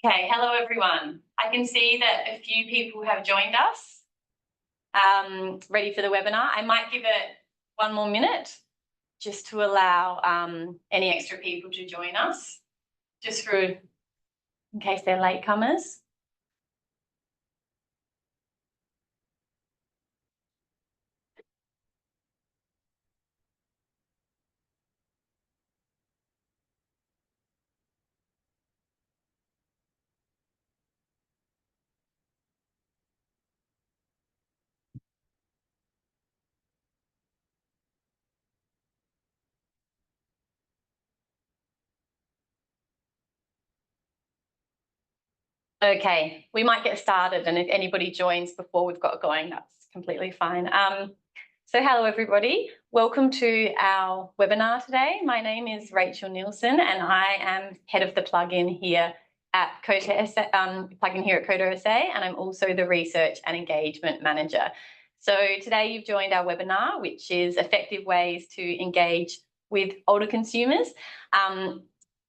Okay, hello everyone. I can see that a few people have joined us, ready for the webinar. I might give it one more minute just to allow any extra people to join us, just in case they're latecomers. Okay, we might get started, and if anybody joins before we've got going, that's completely fine. So hello everybody, welcome to our webinar today. My name is Rachel Nielsen and I am head of the plugin here at COTA SA, plugin here at COTA SA, and I'm also the research and engagement manager. So today you've joined our webinar, which is effective ways to engage with older consumers.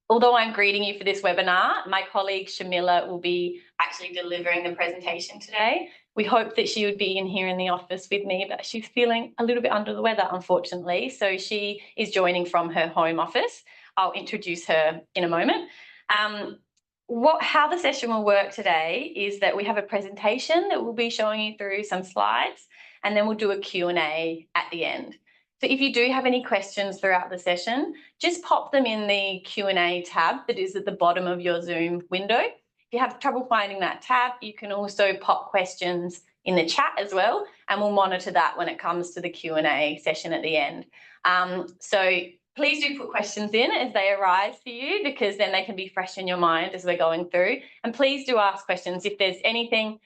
Although I'm greeting you for this webinar, my colleague Shamila will be actually delivering the presentation today. We hope that she would be in here in the office with me, but she's feeling a little bit under the weather, unfortunately. So she is joining from her home office. I'll introduce her in a moment. How the session will work today is that we have a presentation that we'll be showing you through some slides, and then we'll do a Q&A at the end. So if you do have any questions throughout the session, just pop them in the Q&A tab that is at the bottom of your Zoom window. If you have trouble finding that tab, you can also pop questions in the chat as well, and we'll monitor that when it comes to the Q&A session at the end. So please do put questions in as they arise for you, because then they can be fresh in your mind as we're going through. And please do ask questions. If there's anything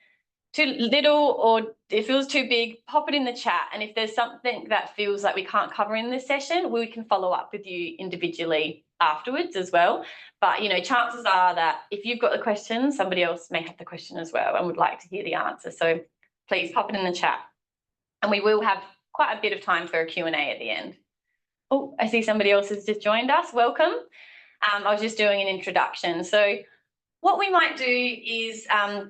too little or it feels too big, pop it in the chat. And if there's something that feels like we can't cover in this session, we can follow up with you individually afterwards as well. But, you know, chances are that if you've got the question, somebody else may have the question as well and would like to hear the answer. So please pop it in the chat. And we will have quite a bit of time for a Q&A at the end. Oh, I see somebody else has just joined us. Welcome. I was just doing an introduction. So what we might do is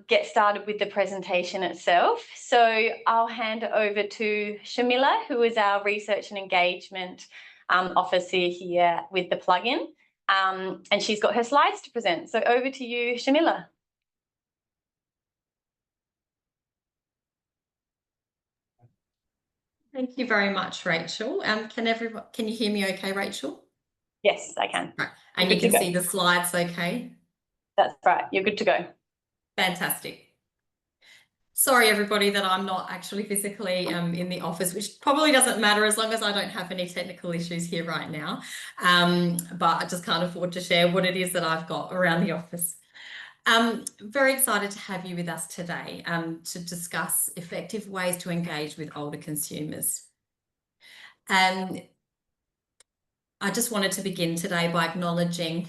get started with the presentation itself. So I'll hand it over to Shamila, who is our research and engagement officer here with the plugin, and she's got her slides to present. So over to you, Shamila. Thank you very much, Rachel. Can you hear me okay, Rachel? Yes, I can. Right. And you can see the slides okay? That's right, you're good to go. Fantastic. Sorry, everybody, that I'm not actually physically in the office, which probably doesn't matter as long as I don't have any technical issues here right now. But I just can't afford to share what it is that I've got around the office. Very excited to have you with us today to discuss effective ways to engage with older consumers. And I just wanted to begin today by acknowledging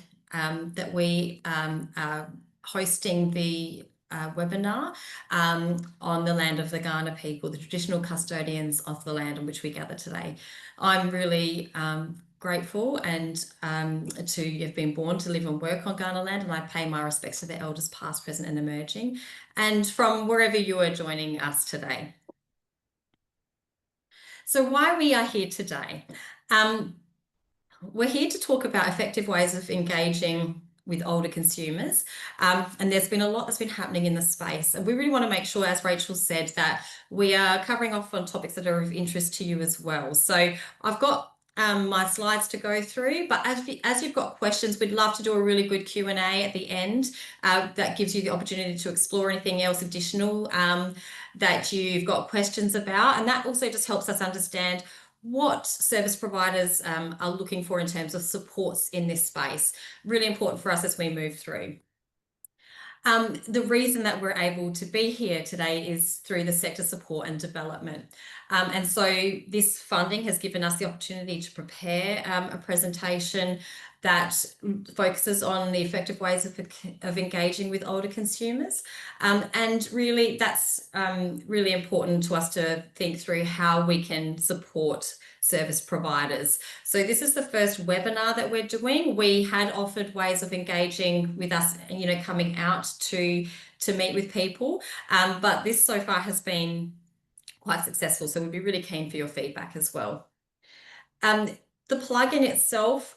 that we are hosting the webinar on the land of the Kaurna people, the traditional custodians of the land on which we gather today. I'm really grateful and to have been born to live and work on Kaurna land, and I pay my respects to the elders past, present and emerging, and from wherever you are joining us today. So why we are here today? We're here to talk about effective ways of engaging with older consumers, and there's been a lot that's been happening in the space, and we really want to make sure, as Rachel said, that we are covering off on topics that are of interest to you as well. So I've got my slides to go through, but as you've got questions, we'd love to do a really good Q&A at the end that gives you the opportunity to explore anything else additional that you've got questions about, and that also just helps us understand what service providers are looking for in terms of supports in this space. Really important for us as we move through. The reason that we're able to be here today is through the sector support and development. And so this funding has given us the opportunity to prepare a presentation that focuses on the effective ways of engaging with older consumers. And really, that's really important to us to think through how we can support service providers. So this is the first webinar that we're doing. We had offered ways of engaging with us, coming out to meet with people, but this so far has been quite successful. So we'd be really keen for your feedback as well. The plugin itself,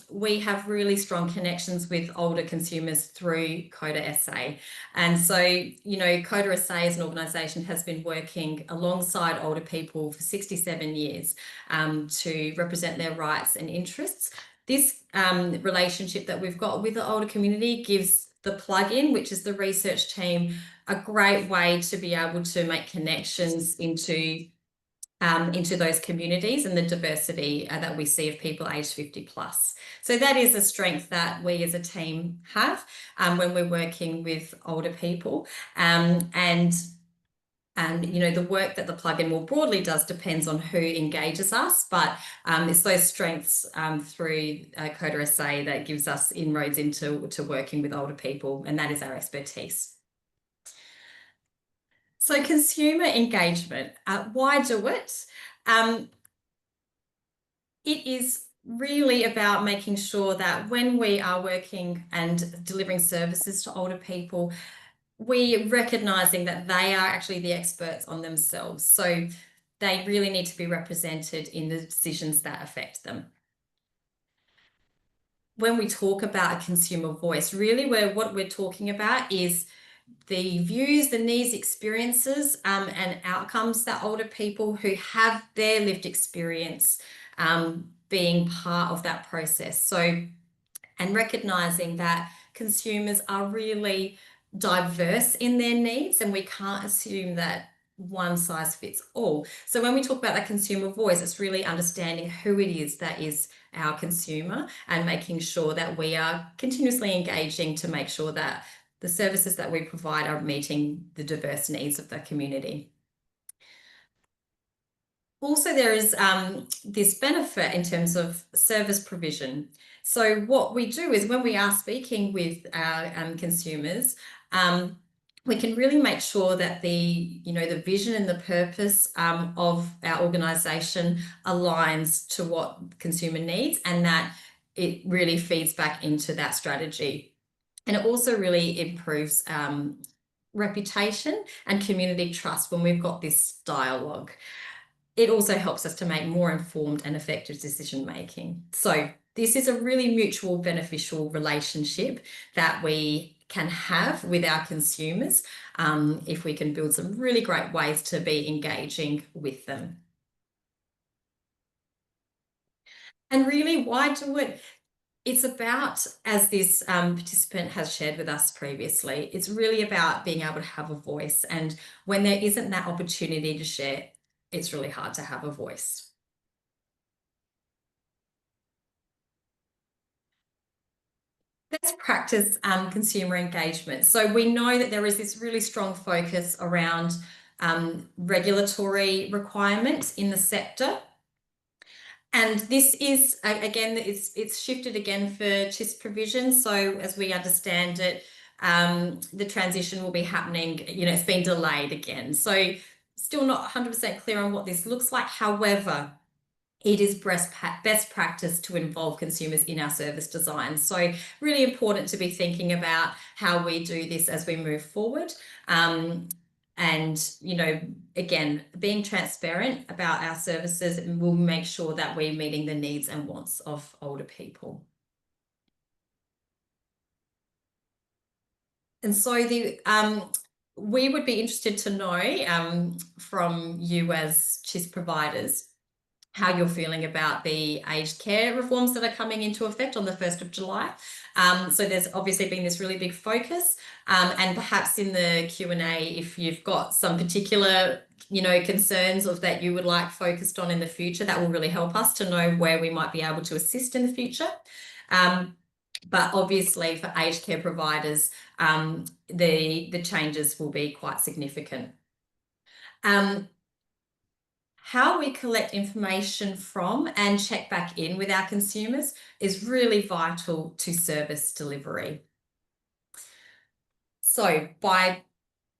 we have really strong connections with older consumers through COTA SA. And so, COTA SA as an organisation has been working alongside older people for 67 years to represent their rights and interests. This relationship that we've got with the older community gives the plug-in, which is the research team, a great way to be able to make connections into those communities and the diversity that we see of people aged 50 plus. So that is a strength that we as a team have when we're working with older people. The work that the plugin more broadly does depends on who engages us, but it's those strengths through COTA SA that gives us inroads into working with older people, and that is our expertise. So consumer engagement, why do it? It is really about making sure that when we are working and delivering services to older people, we're recognising that they are actually the experts on themselves. So they really need to be represented in the decisions that affect them. When we talk about a consumer voice, really what we're talking about is the views, the needs, experiences, and outcomes that older people who have their lived experience being part of that process. So, and recognising that consumers are really diverse in their needs, and we can't assume that one size fits all. So when we talk about that consumer voice, it's really understanding who it is that is our consumer and making sure that we are continuously engaging to make sure that the services that we provide are meeting the diverse needs of the community. Also, there is this benefit in terms of service provision. So what we do is when we are speaking with our consumers, we can really make sure that the vision and the purpose of our organisation aligns to what consumer needs, and that it really feeds back into that strategy. And it also really improves reputation and community trust when we've got this dialogue. It also helps us to make more informed and effective decision making. So this is a really mutual beneficial relationship that we can have with our consumers if we can build some really great ways to be engaging with them. And really, why do it? It's about, as this participant has shared with us previously, it's really about being able to have a voice. And when there isn't that opportunity to share, it's really hard to have a voice. Best practice consumer engagement. So we know that there is this really strong focus around regulatory requirements in the sector. And this is, again, it's shifted again for CHSP provision. So as we understand it, the transition will be happening, it's been delayed again. So still not 100% clear on what this looks like. However, it is best practice to involve consumers in our service design. So really important to be thinking about how we do this as we move forward. And, again, being transparent about our services will make sure that we're meeting the needs and wants of older people. And so we would be interested to know from you as CHSP providers how you're feeling about the aged care reforms that are coming into effect on the 1st of July. So there's obviously been this really big focus, and perhaps in the Q&A, if you've got some particular concerns of that you would like focused on in the future, that will really help us to know where we might be able to assist in the future. But obviously for aged care providers, the changes will be quite significant. how we collect information from and check back in with our consumers is really vital to service delivery. So by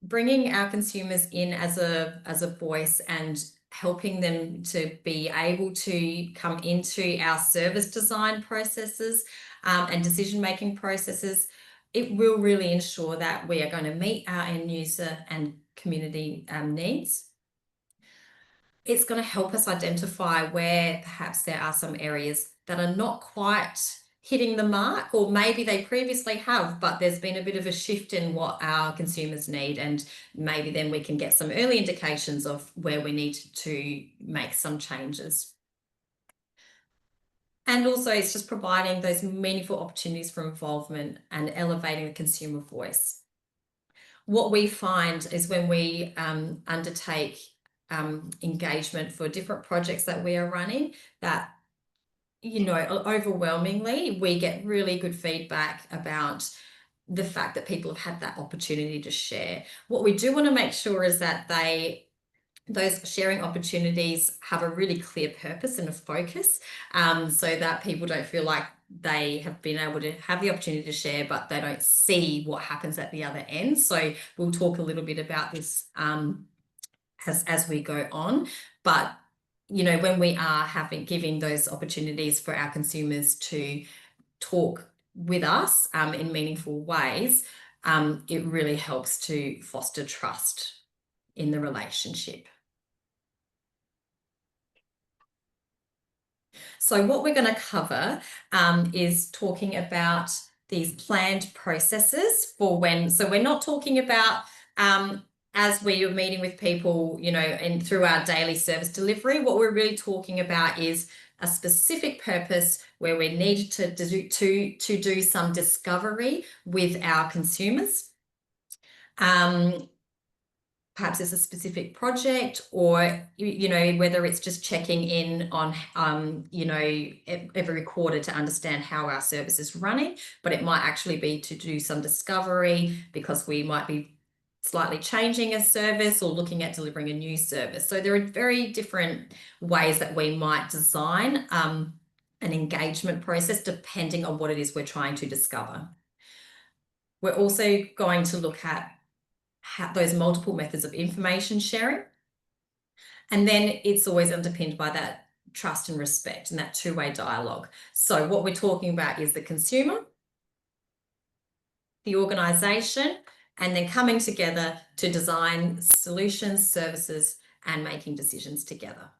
bringing our consumers in as a voice and helping them to be able to come into our service design processes and decision-making processes, it will really ensure that we are going to meet our end user and community needs. It's going to help us identify where perhaps there are some areas that are not quite hitting the mark, or maybe they previously have, but there's been a bit of a shift in what our consumers need, and maybe then we can get some early indications of where we need to make some changes. And also it's just providing those meaningful opportunities for involvement and elevating the consumer voice. What we find is when we undertake engagement for different projects that we are running, that overwhelmingly we get really good feedback about the fact that people have had that opportunity to share. What we do want to make sure is that those sharing opportunities have a really clear purpose and a focus, so that people don't feel like they have been able to have the opportunity to share, but they don't see what happens at the other end. So we'll talk a little bit about this as we go on. But when we are giving those opportunities for our consumers to talk with us in meaningful ways, it really helps to foster trust in the relationship. So what we're going to cover is talking about these planned processes for when. So we're not talking about as we are meeting with people, and through our daily service delivery. What we're really talking about is a specific purpose where we need to do some discovery with our consumers. Perhaps it's a specific project, or whether it's just checking in on every quarter to understand how our service is running, but it might actually be to do some discovery because we might be slightly changing a service or looking at delivering a new service. So there are very different ways that we might design an engagement process depending on what it is we're trying to discover. We're also going to look at those multiple methods of information sharing. And then it's always underpinned by that trust and respect and that two-way dialogue. So what we're talking about is the consumer, the organisation, and then coming together to design solutions, services, and making decisions together.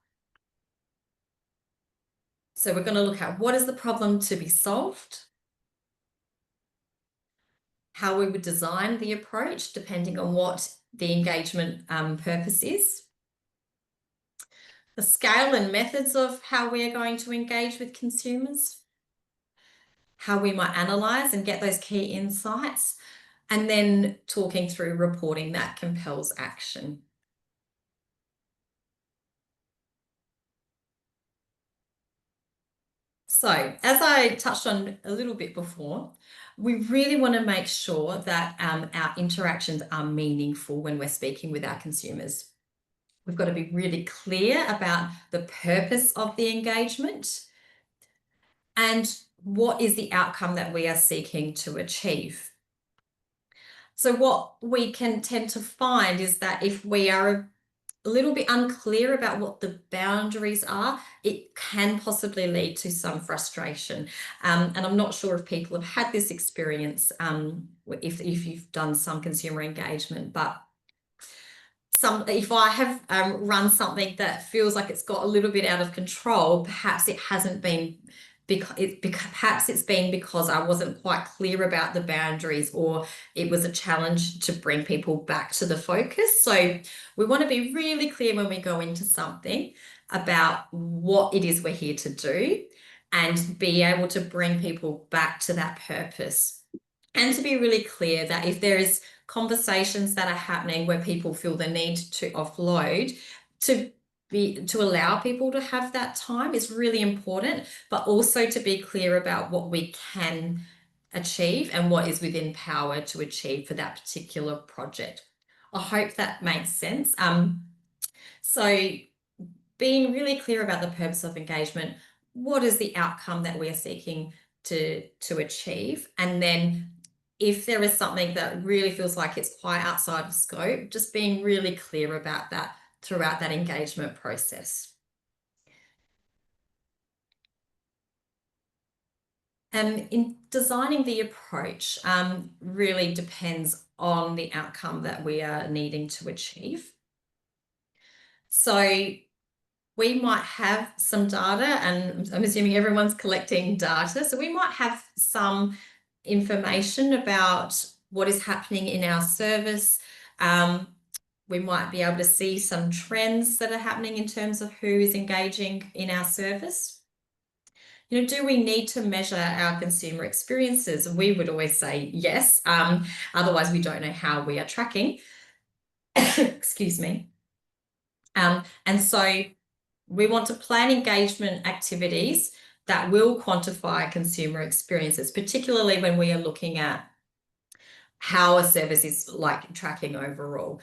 So we're going to look at what is the problem to be solved, how we would design the approach depending on what the engagement purpose is, the scale and methods of how we are going to engage with consumers, how we might analyse and get those key insights, and then talking through reporting that compels action. So, as I touched on a little bit before, we really want to make sure that our interactions are meaningful when we're speaking with our consumers. We've got to be really clear about the purpose of the engagement and what is the outcome that we are seeking to achieve. So what we can tend to find is that if we are a little bit unclear about what the boundaries are, it can possibly lead to some frustration. And I'm not sure if people have had this experience if you've done some consumer engagement, but if I have run something that feels like it's got a little bit out of control, perhaps it hasn't been perhaps it's been because I wasn't quite clear about the boundaries, or it was a challenge to bring people back to the focus. So we want to be really clear when we go into something about what it is we're here to do, and be able to bring people back to that purpose. And to be really clear that if there is conversations that are happening where people feel the need to offload, to allow people to have that time is really important, but also to be clear about what we can achieve and what is within power to achieve for that particular project. I hope that makes sense. So being really clear about the purpose of engagement. What is the outcome that we are seeking to achieve? And then if there is something that really feels like it's quite outside of scope, just being really clear about that throughout that engagement process. In designing the approach, really depends on the outcome that we are needing to achieve. So we might have some data, and I'm assuming everyone's collecting data. So we might have some information about what is happening in our service. We might be able to see some trends that are happening in terms of who is engaging in our service. You know, do we need to measure our consumer experiences? We would always say yes. Otherwise, we don't know how we are tracking. Excuse me. And so we want to plan engagement activities that will quantify consumer experiences, particularly when we are looking at how a service is like tracking overall.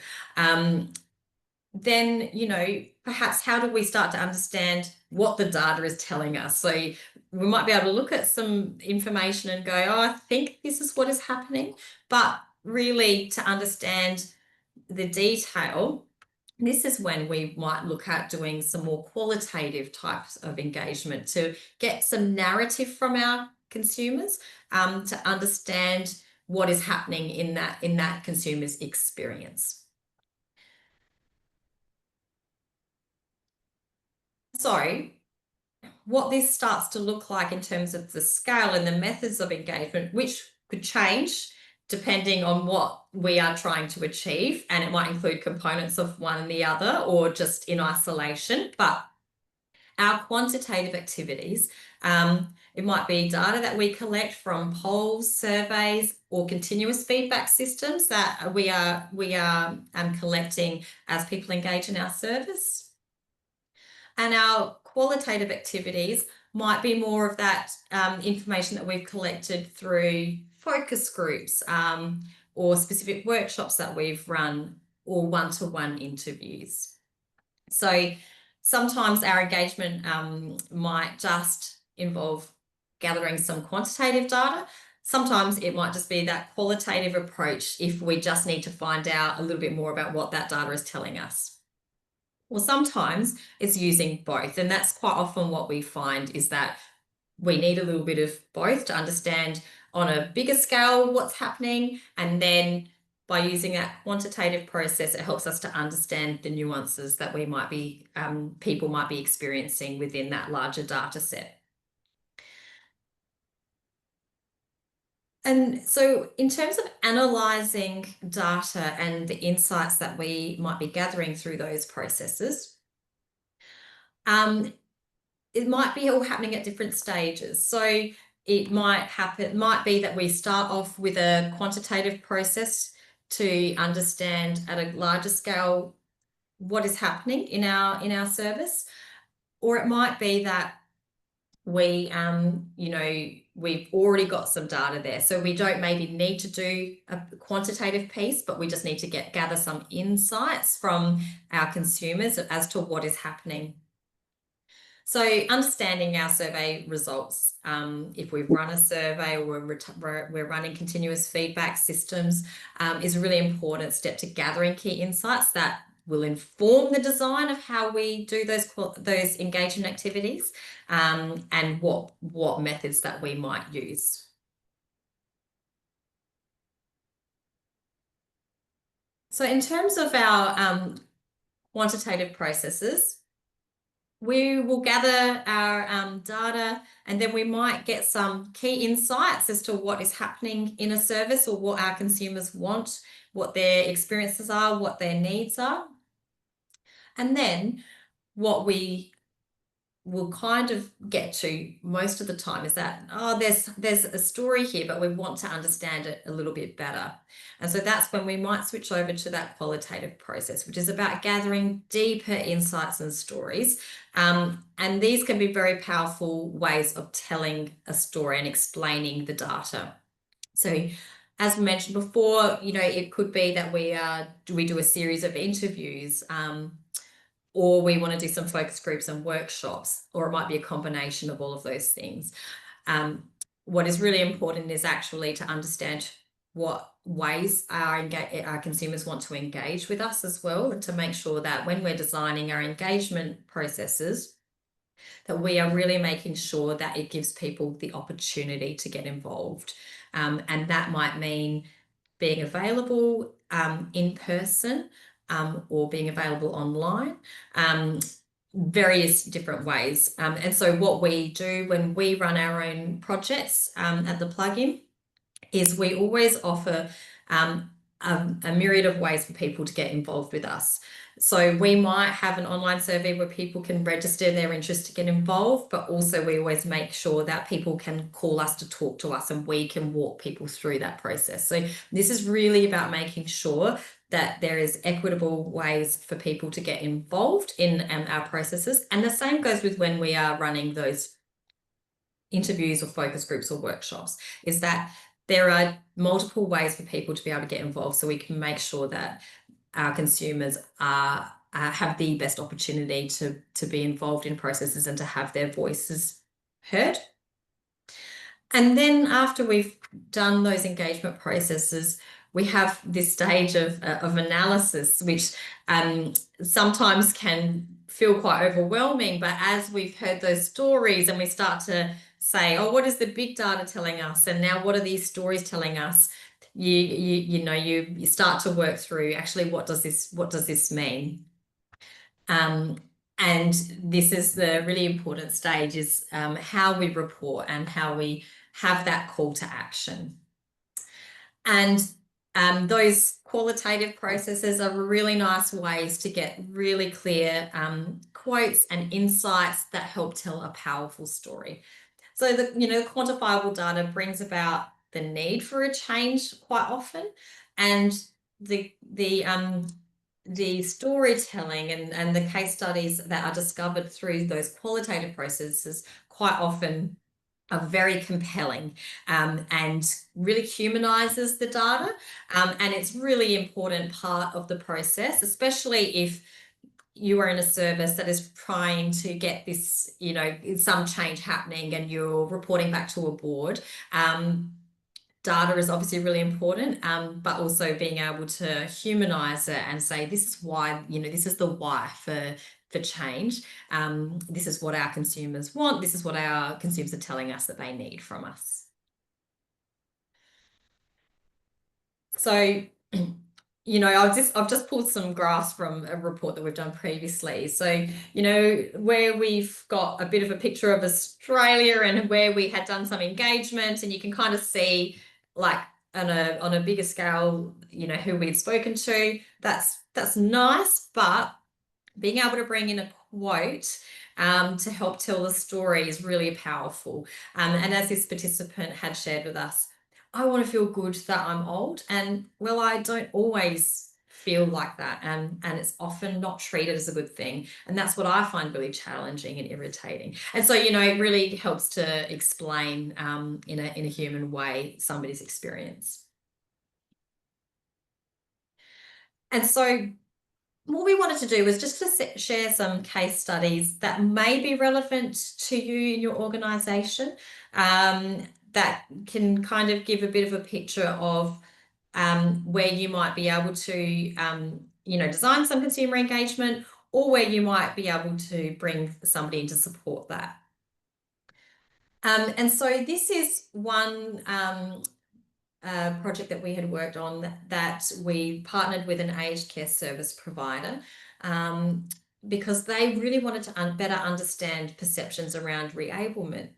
Then, you know, perhaps how do we start to understand what the data is telling us? So we might be able to look at some information and go, oh, I think this is what is happening. But really, to understand the detail, this is when we might look at doing some more qualitative types of engagement to get some narrative from our consumers, to understand what is happening in that consumer's experience. So what this starts to look like in terms of the scale and the methods of engagement, which could change depending on what we are trying to achieve, and it might include components of one and the other or just in isolation. But our quantitative activities, it might be data that we collect from polls, surveys, or continuous feedback systems that we are collecting as people engage in our service. And our qualitative activities might be more of that information that we've collected through focus groups, or specific workshops that we've run, or one-to-one interviews. So sometimes our engagement might just involve gathering some quantitative data. Sometimes it might just be that qualitative approach if we just need to find out a little bit more about what that data is telling us. Well, sometimes it's using both, and that's quite often what we find is that we need a little bit of both to understand on a bigger scale what's happening, and then by using that quantitative process, it helps us to understand the nuances that we might be, people might be experiencing within that larger data set. And so in terms of analysing data and the insights that we might be gathering through those processes, it might be all happening at different stages. So it might be that we start off with a quantitative process to understand at a larger scale what is happening in our service, or it might be that we you know, we've already got some data there, so we don't maybe need to do a quantitative piece, but we just need to gather some insights from our consumers as to what is happening. So understanding our survey results, if we've run a survey or we're running continuous feedback systems, is a really important step to gathering key insights that will inform the design of how we do those engagement activities, and what methods that we might use. So in terms of our quantitative processes, we will gather our data, and then we might get some key insights as to what is happening in a service or what our consumers want, what their experiences are, what their needs are. And then what we will kind of get to most of the time is that, oh, there's a story here, but we want to understand it a little bit better. And so that's when we might switch over to that qualitative process, which is about gathering deeper insights and stories. And these can be very powerful ways of telling a story and explaining the data. So as we mentioned before, you know, it could be that we do a series of interviews, or we want to do some focus groups and workshops, or it might be a combination of all of those things. What is really important is actually to understand what ways our consumers want to engage with us as well, and to make sure that when we're designing our engagement processes, that we are really making sure that it gives people the opportunity to get involved. And that might mean being available in person or being available online, various different ways. And so what we do when we run our own projects at the Plug-in is we always offer a myriad of ways for people to get involved with us. So we might have an online survey where people can register their interest to get involved, but also we always make sure that people can call us to talk to us, and we can walk people through that process. So this is really about making sure that there is equitable ways for people to get involved in our processes. And the same goes with when we are running those interviews or focus groups or workshops, is that there are multiple ways for people to be able to get involved, so we can make sure that our consumers have the best opportunity to be involved in processes and to have their voices heard. And then after we've done those engagement processes, we have this stage of analysis, which sometimes can feel quite overwhelming. But as we've heard those stories and we start to say, oh, what is the big data telling us? And now what are these stories telling us? You start to work through, actually, what does this mean? And this is the really important stage, is how we report and how we have that call to action. And those qualitative processes are really nice ways to get really clear quotes and insights that help tell a powerful story. So the quantifiable data brings about the need for a change quite often, and the storytelling and the case studies that are discovered through those qualitative processes quite often are very compelling and really humanizes the data. And it's really important part of the process, especially if you are in a service that is trying to get this, some change happening and you're reporting back to a board. Data is obviously really important, but also being able to humanize it and say, this is why, this is the why for change. This is what our consumers want. This is what our consumers are telling us that they need from us. So, I've just pulled some graphs from a report that we've done previously. So, where we've got a bit of a picture of Australia and where we had done some engagement, and you can kind of see, like, on a bigger scale, who we'd spoken to. That's nice, but being able to bring in a quote to help tell the story is really powerful. And as this participant had shared with us, I want to feel good that I'm old, and well, I don't always feel like that, and it's often not treated as a good thing, and that's what I find really challenging and irritating. And so, it really helps to explain in a human way somebody's experience. And so what we wanted to do was just to share some case studies that may be relevant to you in your organisation, that can kind of give a bit of a picture of where you might be able to, design some consumer engagement, or where you might be able to bring somebody in to support that. And so this is one project that we had worked on that we partnered with an aged care service provider, because they really wanted to better understand perceptions around reablement.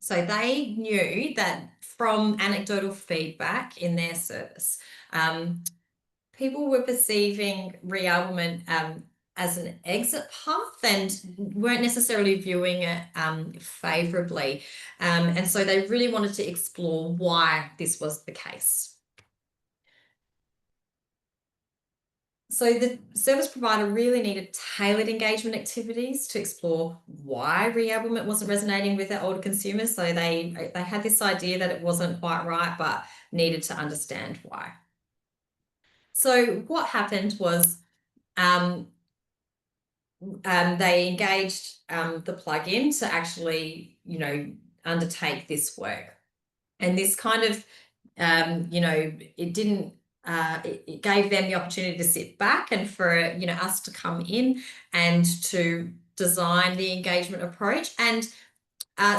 So they knew that from anecdotal feedback in their service, people were perceiving reablement as an exit path and weren't necessarily viewing it favourably. And so they really wanted to explore why this was the case. So the service provider really needed tailored engagement activities to explore why reablement wasn't resonating with their older consumers. So they had this idea that it wasn't quite right, but needed to understand why. So what happened was they engaged the plug-in to actually, undertake this work. And this kind of, it didn't, it gave them the opportunity to sit back and for, us to come in and to design the engagement approach. And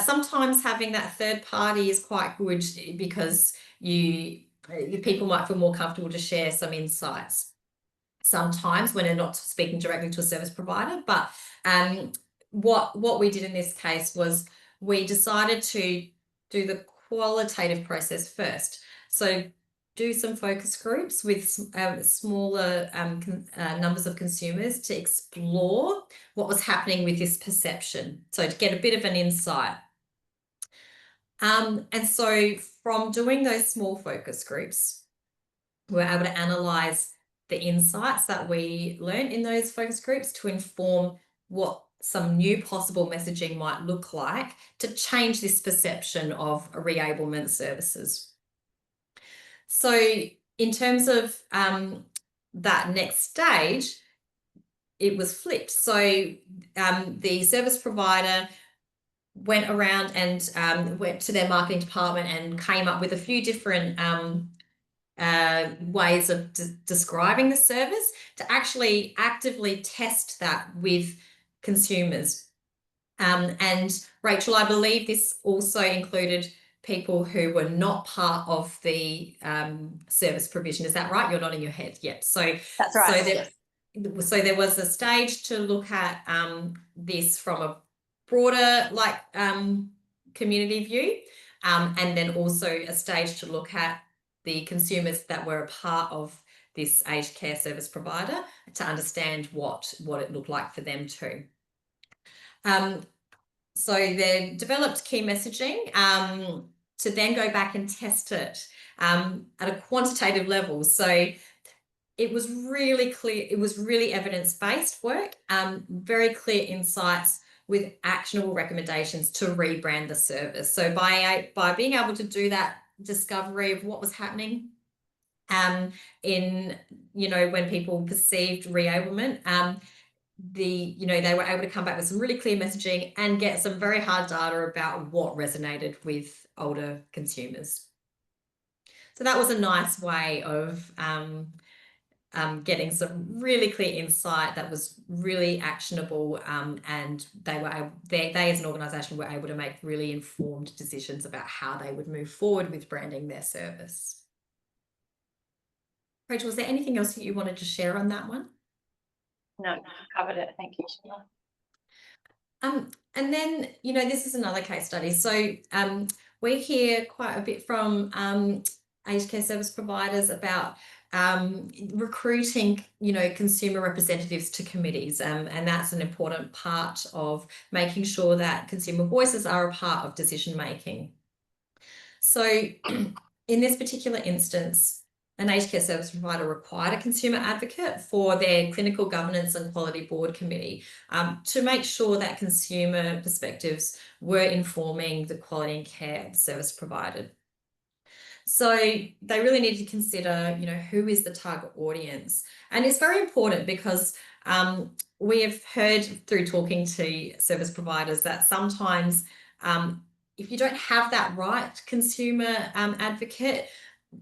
sometimes having that third party is quite good because people might feel more comfortable to share some insights sometimes when they're not speaking directly to a service provider. But what we did in this case was we decided to do the qualitative process first. So do some focus groups with smaller numbers of consumers to explore what was happening with this perception. So to get a bit of an insight. And so from doing those small focus groups, we were able to analyze the insights that we learned in those focus groups to inform what some new possible messaging might look like to change this perception of reablement services. So in terms of that next stage, it was flipped. So the service provider went around and went to their marketing department and came up with a few different ways of describing the service to actually actively test that with consumers. And Rachel, I believe this also included people who were not part of the service provision. Is that right? You're nodding your head. Yep. So that's right. So there was a stage to look at this from a broader community view, and then also a stage to look at the consumers that were a part of this aged care service provider to understand what it looked like for them too. So they developed key messaging to then go back and test it at a quantitative level. So it was really clear, it was really evidence-based work, very clear insights with actionable recommendations to rebrand the service. So by being able to do that discovery of what was happening in, when people perceived reablement, they were able to come back with some really clear messaging and get some very hard data about what resonated with older consumers. So that was a nice way of getting some really clear insight that was really actionable, and they as an organisation were able to make really informed decisions about how they would move forward with branding their service. Rachel, was there anything else that you wanted to share on that one? No, covered it. Thank you, Sheila. And then, this is another case study. So we hear quite a bit from aged care service providers about recruiting, consumer representatives to committees, and that's an important part of making sure that consumer voices are a part of decision making. So in this particular instance, an aged care service provider required a consumer advocate for their clinical governance and quality board committee to make sure that consumer perspectives were informing the quality and care service provided. So they really need to consider, who is the target audience? And it's very important because we have heard through talking to service providers that sometimes if you don't have that right consumer advocate,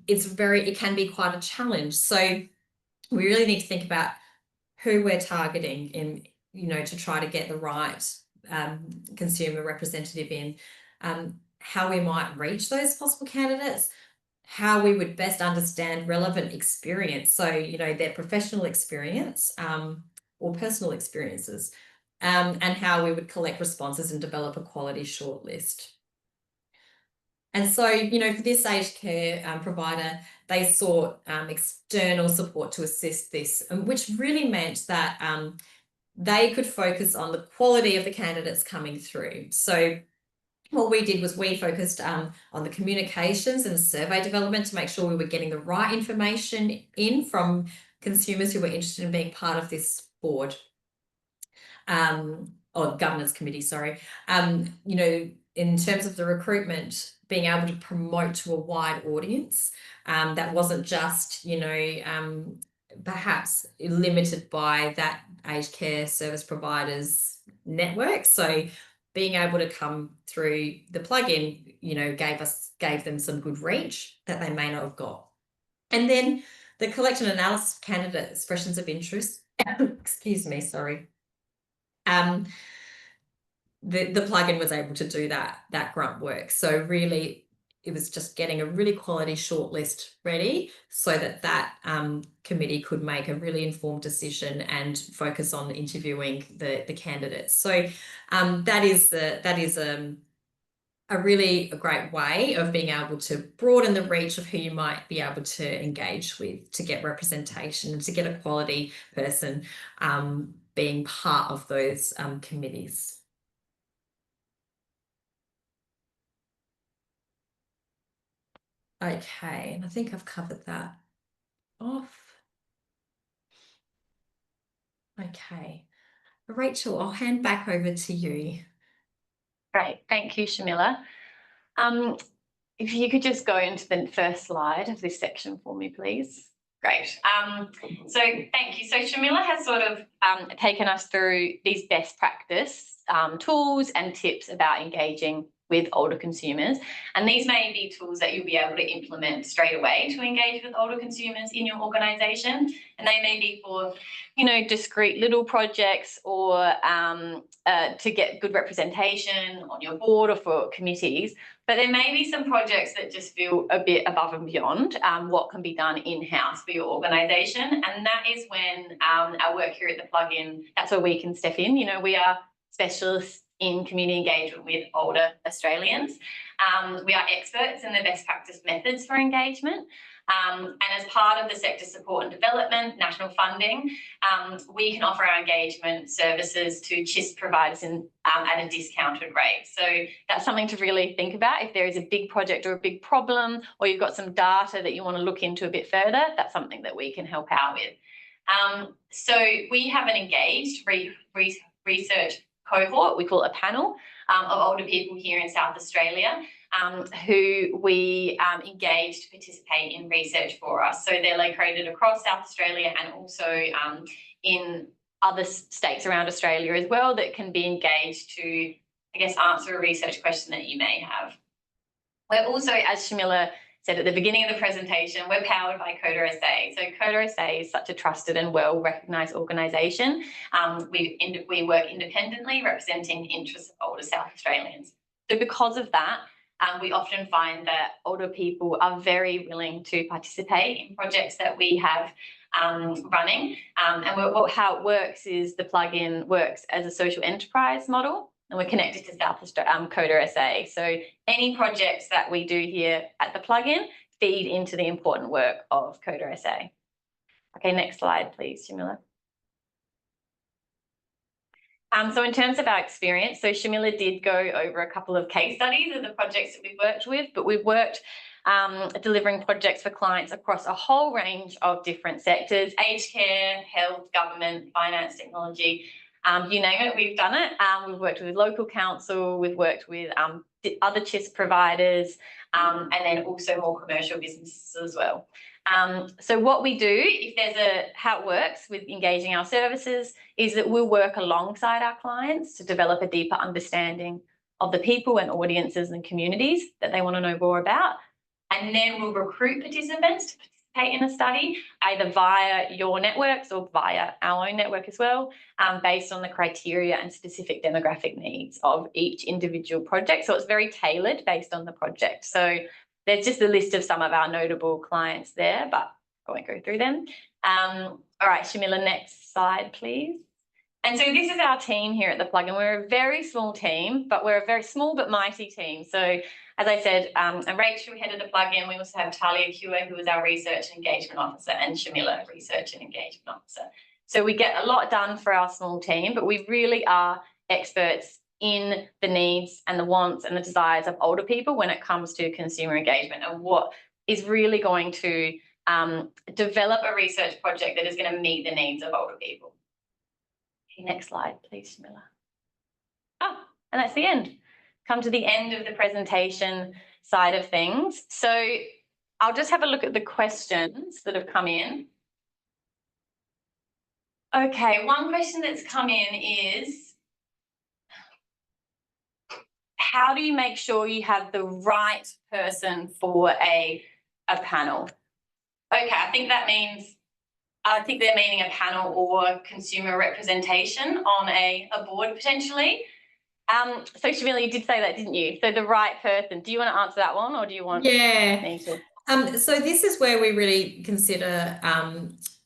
it can be quite a challenge. So we really need to think about who we're targeting in, to try to get the right consumer representative in, how we might reach those possible candidates, how we would best understand relevant experience. So, their professional experience or personal experiences, and how we would collect responses and develop a quality shortlist. And so, for this aged care provider, they sought external support to assist this, which really meant that they could focus on the quality of the candidates coming through. So what we did was we focused on the communications and survey development to make sure we were getting the right information in from consumers who were interested in being part of this board or governance committee, sorry. In terms of the recruitment, being able to promote to a wide audience, that wasn't just, perhaps limited by that aged care service providers network. So being able to come through the plug-in, gave them some good reach that they may not have got. And then the collection and analysis of candidate expressions of interest, excuse me, sorry. The plugin was able to do that grunt work. So really, it was just getting a really quality shortlist ready so that committee could make a really informed decision and focus on interviewing the candidates. So that is a really great way of being able to broaden the reach of who you might be able to engage with, to get representation, to get a quality person being part of those committees. Okay, and I think I've covered that off. Okay, Rachel, I'll hand back over to you. Great, thank you, Shamila. If you could just go into the first slide of this section for me, please. Great. So thank you. So Shamila has sort of taken us through these best practice tools and tips about engaging with older consumers. And these may be tools that you'll be able to implement straight away to engage with older consumers in your organisation. And they may be for, discrete little projects or to get good representation on your board or for committees. But there may be some projects that just feel a bit above and beyond what can be done in-house for your organisation. And that is when our work here at the Plug-in, that's where we can step in. We are specialists in community engagement with older Australians. We are experts in the best practice methods for engagement. And as part of the sector support and development, national funding, we can offer our engagement services to CHSP providers at a discounted rate. So that's something to really think about. If there is a big project or a big problem, or you've got some data that you want to look into a bit further, that's something that we can help out with. So we have an engaged research cohort, we call it a panel, of older people here in South Australia, who we engage to participate in research for us. So they're located across South Australia and also in other states around Australia as well that can be engaged to, answer a research question that you may have. We're also, as Shamila said at the beginning of the presentation, we're powered by COTA SA. So COTA SA is such a trusted and well-recognised organisation. We work independently, representing the interests of older South Australians. So because of that, we often find that older people are very willing to participate in projects that we have running. And how it works is the plug-in works as a social enterprise model, and we're connected to COTA SA. So any projects that we do here at the plug-in feed into the important work of COTA SA. Okay, next slide, please, Shamila. So in terms of our experience, so Shamila did go over a couple of case studies of the projects that we've worked with, but we've worked delivering projects for clients across a whole range of different sectors: aged care, health, government, finance, technology. You name it, we've done it. We've worked with local council, we've worked with other CHSP providers, and then also more commercial businesses as well. So what we do, how it works with engaging our services, is that we'll work alongside our clients to develop a deeper understanding of the people and audiences and communities that they want to know more about. And then we'll recruit participants to participate in a study, either via your networks or via our own network as well, based on the criteria and specific demographic needs of each individual project. So it's very tailored based on the project. So there's just a list of some of our notable clients there, but I won't go through them. All right, Shamila, next slide, please. And so this is our team here at the Plug-in. We're a very small team, but we're a very small but mighty team. So as I said, and Rachel headed the Plug-in. We also have Talia Kua, who is our Research and Engagement Officer, and Shamila, Research and Engagement Officer. So we get a lot done for our small team, but we really are experts in the needs and the wants and the desires of older people when it comes to consumer engagement, and what is really going to develop a research project that is going to meet the needs of older people. Okay, next slide, please, Shamila. Oh, and that's the end. Come to the end of the presentation side of things. So I'll just have a look at the questions that have come in. Okay, one question that's come in is, how do you make sure you have the right person for a panel? Okay, I think they're meaning a panel or consumer representation on a board potentially. So Shamila, you did say that, didn't you? So the right person. Do you want to answer that one, or do you want me to? So this is where we really consider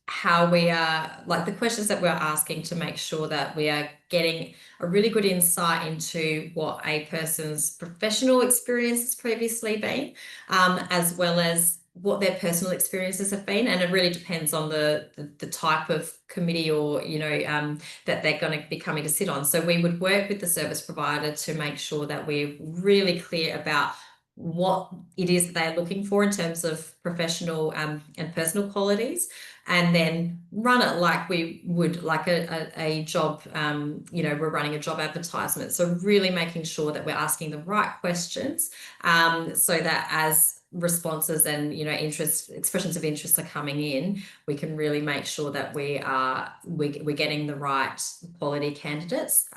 how we are, like the questions that we're asking, to make sure that we are getting a really good insight into what a person's professional experience has previously been, as well as what their personal experiences have been. And it really depends on the type of committee or, that they're going to be coming to sit on. So we would work with the service provider to make sure that we're really clear about what it is that they're looking for in terms of professional and personal qualities, and then run it like we would like a job. We're running a job advertisement, so really making sure that we're asking the right questions, so that as responses and expressions of interest are coming in, we can really make sure that we're getting the right quality candidates.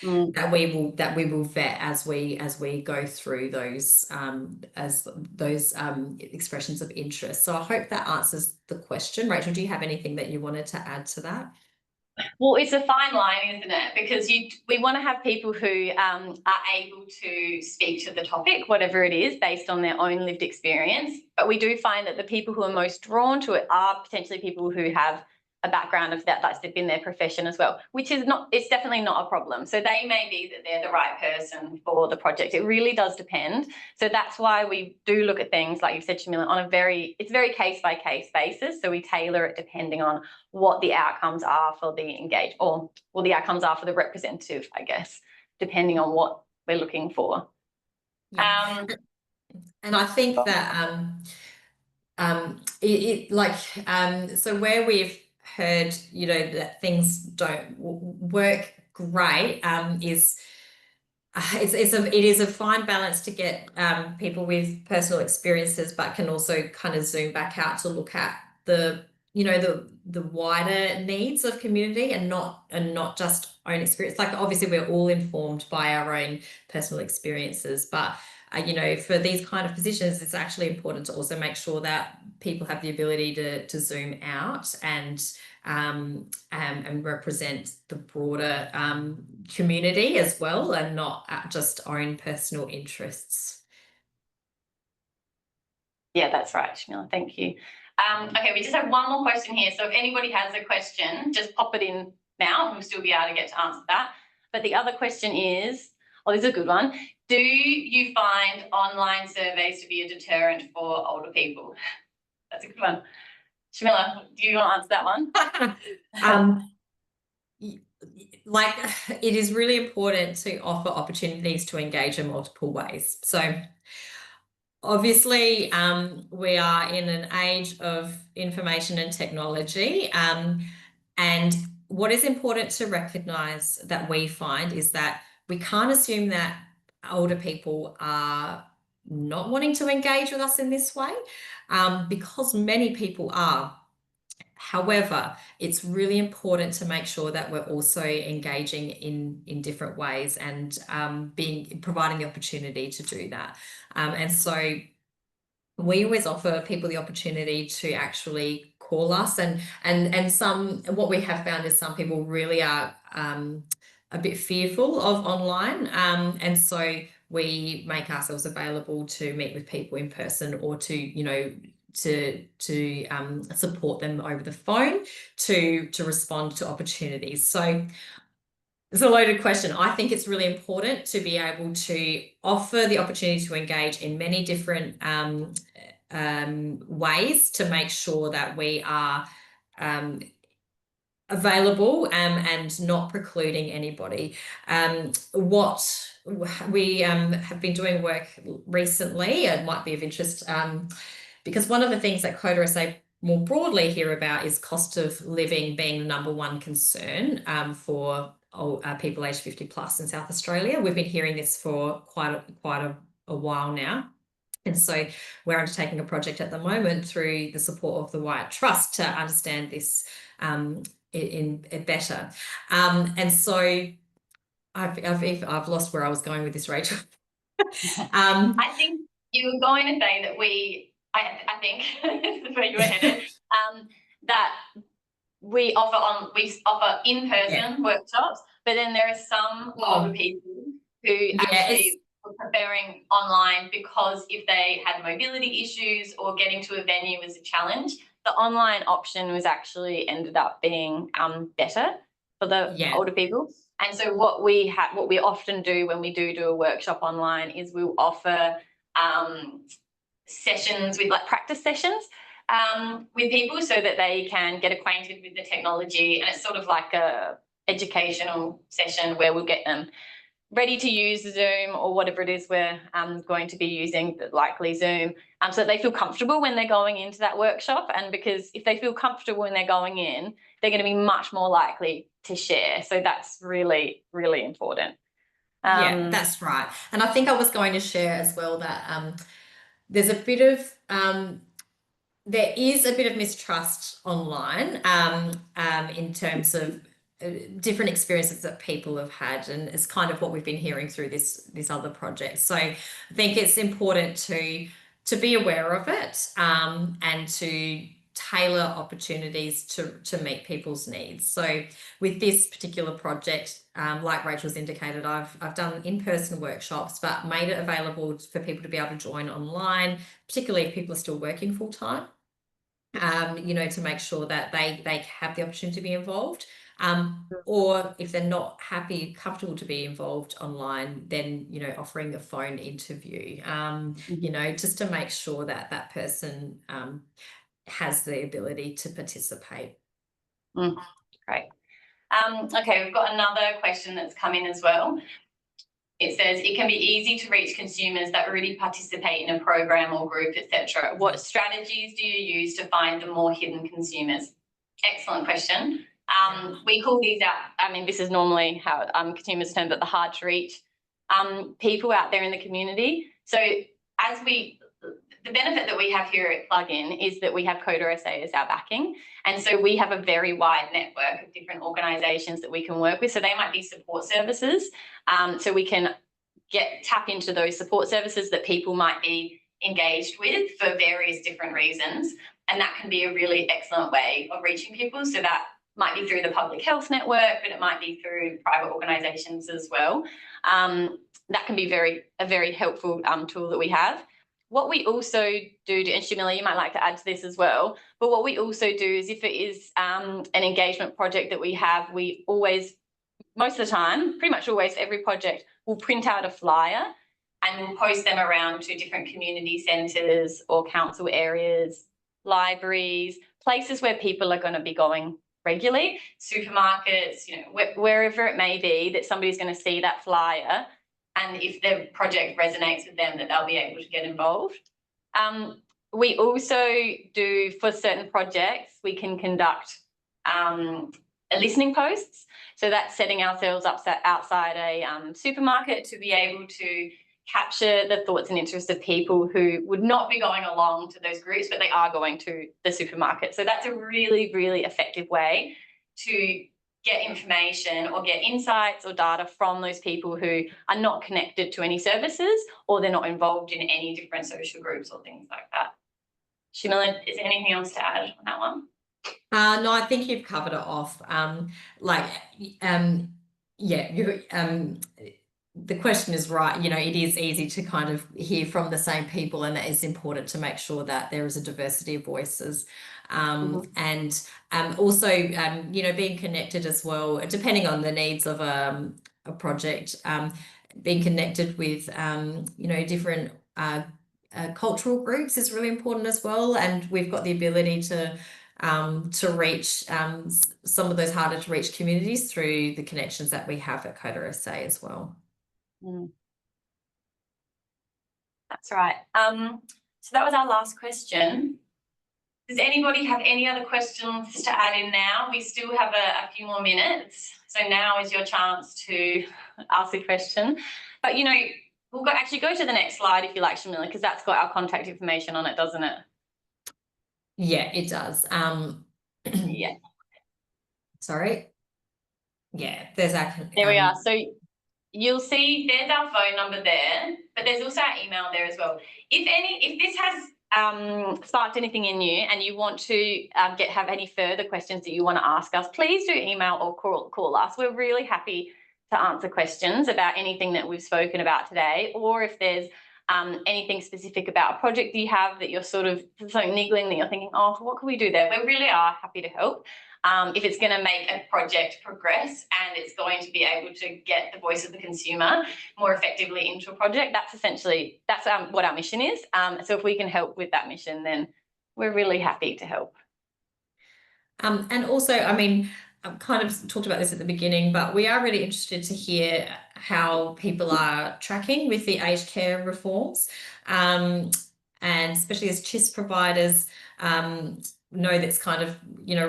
That we will vet as we go through those expressions of interest. So I hope that answers the question. Rachel, do you have anything that you wanted to add to that? Well, it's a fine line, isn't it? Because we want to have people who are able to speak to the topic, whatever it is, based on their own lived experience. But we do find that the people who are most drawn to it are potentially people who have a background of that's been their profession as well, which is it's definitely not a problem. So they may be that they're the right person for the project. It really does depend. So that's why we do look at things, like you said, Shamila, on it's very case by case basis. So we tailor it depending on what the outcomes are for the engaged, or the outcomes are for the representative, I guess, depending on what we're looking for. Yeah. And I think that so where we've heard that things don't work great, it is a fine balance to get people with personal experiences, but can also kind of zoom back out to look at the wider needs of community, and not just own experience. Like, obviously we're all informed by our own personal experiences, but for these kind of positions, it's actually important to also make sure that people have the ability to zoom out and represent the broader community as well, and not just own personal interests. Yeah, that's right, Shamila. Thank you. Okay, we just have one more question here. So if anybody has a question, just pop it in now and we'll still be able to get to answer that. But the other question is, this is a good one. Do you find online surveys to be a deterrent for older people? That's a good one. Shamila, do you want to answer that one? It is really important to offer opportunities to engage in multiple ways. So obviously, we are in an age of information and technology, and what is important to recognise that we find is that we can't assume that older people are not wanting to engage with us in this way, because many people are. However, it's really important to make sure that we're also engaging in different ways, and providing the opportunity to do that. And so we always offer people the opportunity to actually call us, and what we have found is some people really are a bit fearful of online, and so we make ourselves available to meet with people in person, or to support them over the phone to respond to opportunities. So it's a loaded question. I think it's really important to be able to offer the opportunity to engage in many different ways, to make sure that we are available and not precluding anybody. What we have been doing work recently, it might be of interest, because one of the things that COTA SA more broadly hear about is cost of living being the #1 concern for people aged 50 plus in South Australia. We've been hearing this for quite a while now. And so we're undertaking a project at the moment through the support of the Wyatt Trust to understand this better. And so I've lost where I was going with this, Rachel. I think you were going to say that I think this is where you were headed, that we offer in-person workshops, but then there are some older people who actually were preferring online because if they had mobility issues or getting to a venue was a challenge, the online option was actually ended up being better for the older people. And so what we often do when we do a workshop online is we'll offer sessions with practice sessions with people so that they can get acquainted with the technology, and it's sort of like a educational session where we'll get them ready to use Zoom or whatever it is we're going to be using, but likely Zoom, so that they feel comfortable when they're going into that workshop. And because if they feel comfortable when they're going in, they're going to be much more likely to share. So that's really, really important. Yeah, that's right. And I think I was going to share as well that there's a bit of there is a bit of mistrust online in terms of different experiences that people have had, and it's kind of what we've been hearing through this other project. So I think it's important to be aware of it and to tailor opportunities to meet people's needs. So with this particular project, like Rachel's indicated, I've done in-person workshops, but made it available for people to be able to join online, particularly if people are still working full-time, to make sure that they have the opportunity to be involved. Or if they're not comfortable to be involved online, then, offering a phone interview, just to make sure that that person has the ability to participate. Great. Okay, we've got another question that's come in as well. It says, it can be easy to reach consumers that already participate in a program or group, etc. What strategies do you use to find the more hidden consumers? Excellent question. We call these out, this is normally how consumers term, but the hard to reach people out there in the community. So the benefit that we have here at Plug-in is that we have COTA SA as our backing. And so we have a very wide network of different organisations that we can work with. So they might be support services. So we can tap into those support services that people might be engaged with for various different reasons. And that can be a really excellent way of reaching people. So that might be through the public health network, but it might be through private organisations as well. That can be a very helpful tool that we have. What we also do, and Shamila, you might like to add to this as well, but what we also do is if it is an engagement project that we have, we always, most of the time, pretty much always, every project, we'll print out a flyer and we'll post them around to different community centres or council areas, libraries, places where people are going to be going regularly, supermarkets, wherever it may be, that somebody's going to see that flyer. And if the project resonates with them, that they'll be able to get involved. We also do, for certain projects, we can conduct listening posts. So that's setting ourselves up outside a supermarket to be able to capture the thoughts and interests of people who would not be going along to those groups, but they are going to the supermarket. So that's a really, really effective way to get information or get insights or data from those people who are not connected to any services, or they're not involved in any different social groups or things like that. Shamila, is there anything else to add on that one? No, I think you've covered it off. The question is right. It is easy to kind of hear from the same people, and it is important to make sure that there is a diversity of voices. And also, being connected as well, depending on the needs of a project, being connected with, different cultural groups is really important as well. And we've got the ability to reach some of those harder to reach communities through the connections that we have at COTA SA as well. That's right. So that was our last question. Does anybody have any other questions to add in now? We still have a few more minutes. So now is your chance to ask a question. But, we'll actually go to the next slide if you like, Shamila, because that's got our contact information on it, doesn't it? Yeah, it does. Yeah. sorry. Yeah, there's our. There we are. So you'll see there's our phone number there, but there's also our email there as well. If this has sparked anything in you and you want to have any further questions that you want to ask us, please do email or call us. We're really happy to answer questions about anything that we've spoken about today, or if there's anything specific about a project that you have that you're sort of something niggling that you're thinking, oh, what can we do there? We really are happy to help. If it's going to make a project progress and it's going to be able to get the voice of the consumer more effectively into a project, that's what our mission is. So if we can help with that mission, then we're really happy to help. And also, I mean, I've kind of talked about this at the beginning, but we are really interested to hear how people are tracking with the aged care reforms, and especially as CHSP providers. Know that's kind of,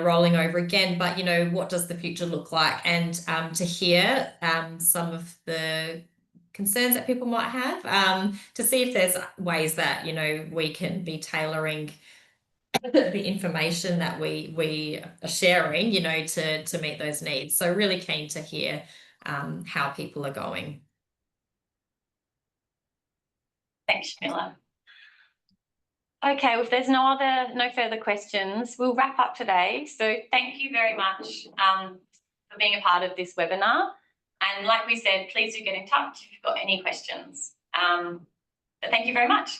rolling over again, but, what does the future look like? And to hear some of the concerns that people might have, to see if there's ways that, we can be tailoring the information that we are sharing, to meet those needs. So really keen to hear how people are going. Thanks, Shamila. Okay, well, if there's no further questions, we'll wrap up today. So thank you very much for being a part of this webinar. And like we said, please do get in touch if you've got any questions. But thank you very much.